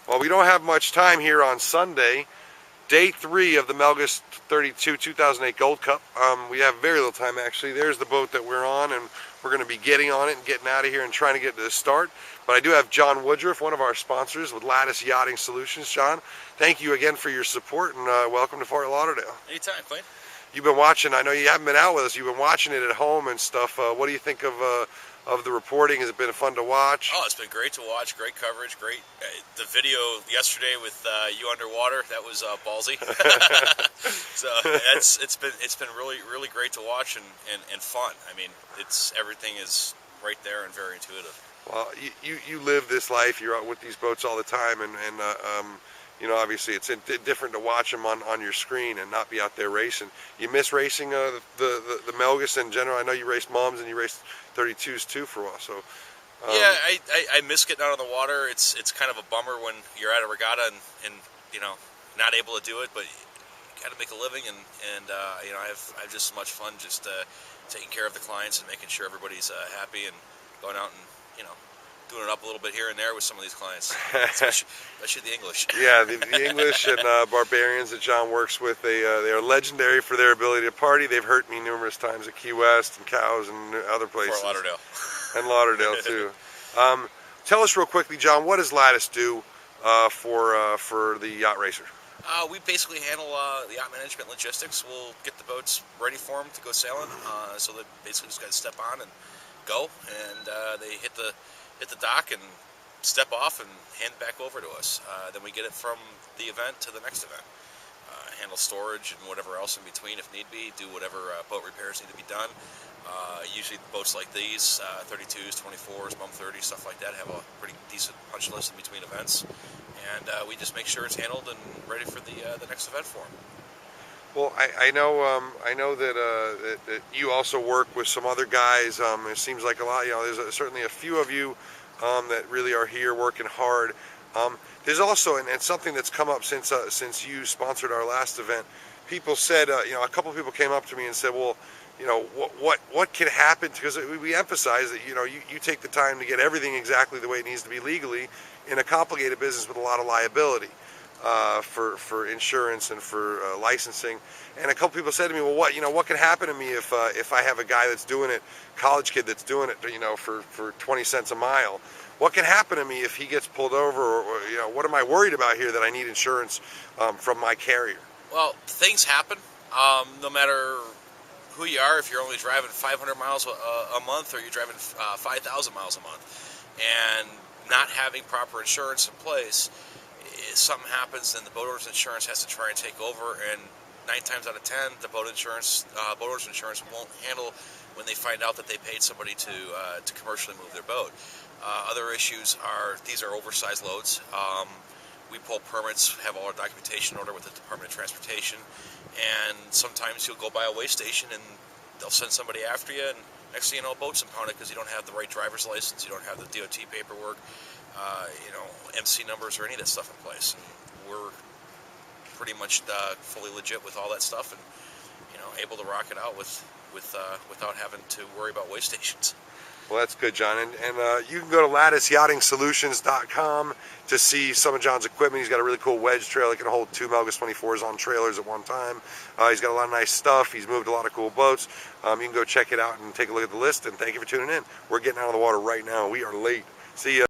Well, we don't have much time here on Sunday, day 3 of the Melges 32 2008 Gold Cup. We have very little time actually. There's the boat that we're on, and we're going to be getting on it and getting out of here and trying to get to the start. But I do have John Woodruff, one of our sponsors with Latis Yachting Solutions. John, thank you again for your support, and welcome to Fort Lauderdale. Anytime, Quinn. You've been watching, I know you haven't been out with us, you've been watching it at home and stuff. What do you think of the reporting? Has it been fun to watch? Oh, it's been great to watch. Great coverage. Great. The video yesterday with you underwater, that was ballsy. So it's been really great to watch and fun. I mean, everything is right there and very intuitive. Well, you live this life. You're out with these boats all the time, and you know, obviously it's different to watch them on your screen and not be out there racing. You miss racing the Melges in general. I know you raced Moms and you raced 32s too for a while. So yeah, I miss getting out on the water. It's kind of a bummer when you're at a regatta and you know, not able to do it, but you got to make a living, and you know, I have just so much fun just taking care of the clients and making sure everybody's happy and going out and, you know, doing it up a little bit here and there with some of these clients, especially the English. Yeah, the English and barbarians that John works with, they are legendary for their ability to party. They've hurt me numerous times at Key West and Cows and other places. Fort Lauderdale. And Lauderdale too. Tell us real quickly, John, what does Latis do for the yacht racer? We basically handle the yacht management logistics. We'll get the boats ready for them to go sailing, so they basically just got to step on and go, and they hit the dock and step off and hand it back over to us. Then we get it from the event to the next event. Handle storage and whatever else in between if need be. Do whatever boat repairs need to be done. Usually boats like these, 32s, 24s, Mum 30s, stuff like that, have a pretty decent punch list in between events. And we just make sure it's handled and ready for the next event for them. Well, I know that you also work with some other guys. It seems like a lot. You know, there's certainly a few of you that really are here working hard. There's also, and something that's come up since you sponsored our last event. People said, you know, a couple of people came up to me and said, well, you know, what can happen? Because we emphasize that, you know, you take the time to get everything exactly the way it needs to be legally in a complicated business with a lot of liability. For insurance and for licensing, and a couple people said to me, well, what can happen to me if I have a guy that's doing it, college kid that's doing it, you know, for 20 cents a mile? What can happen to me if he gets pulled over, or you know, what am I worried about here that I need insurance from my carrier? Well, things happen, no matter who you are. If you're only driving 500 miles a month, or you're driving 5,000 miles a month, and not having proper insurance in place, if something happens, then the boat owner's insurance has to try and take over, and 9 times out of 10, the boat owner's insurance won't handle when they find out that they paid somebody to commercially move their boat. Other issues are, these are oversized loads. We pull permits, have all our documentation in order with the Department of Transportation, and sometimes you'll go by a weigh station and they'll send somebody after you, and next thing you know, a boat's impounded because you don't have the right driver's license, you don't have the DOT paperwork, you know, MC numbers or any of that stuff in place. And we're pretty much fully legit with all that stuff, and you know, able to rock it out without having to worry about weigh stations. Well, that's good, John. And you can go to LatisYachtingSolutions.com to see some of John's equipment. He's got a really cool wedge trailer. He can hold 2 Melges 24s on trailers at one time. He's got a lot of nice stuff. He's moved a lot of cool boats. You can go check it out and take a look at the list. And thank you for tuning in. We're getting out of the water right now. We are late. See ya.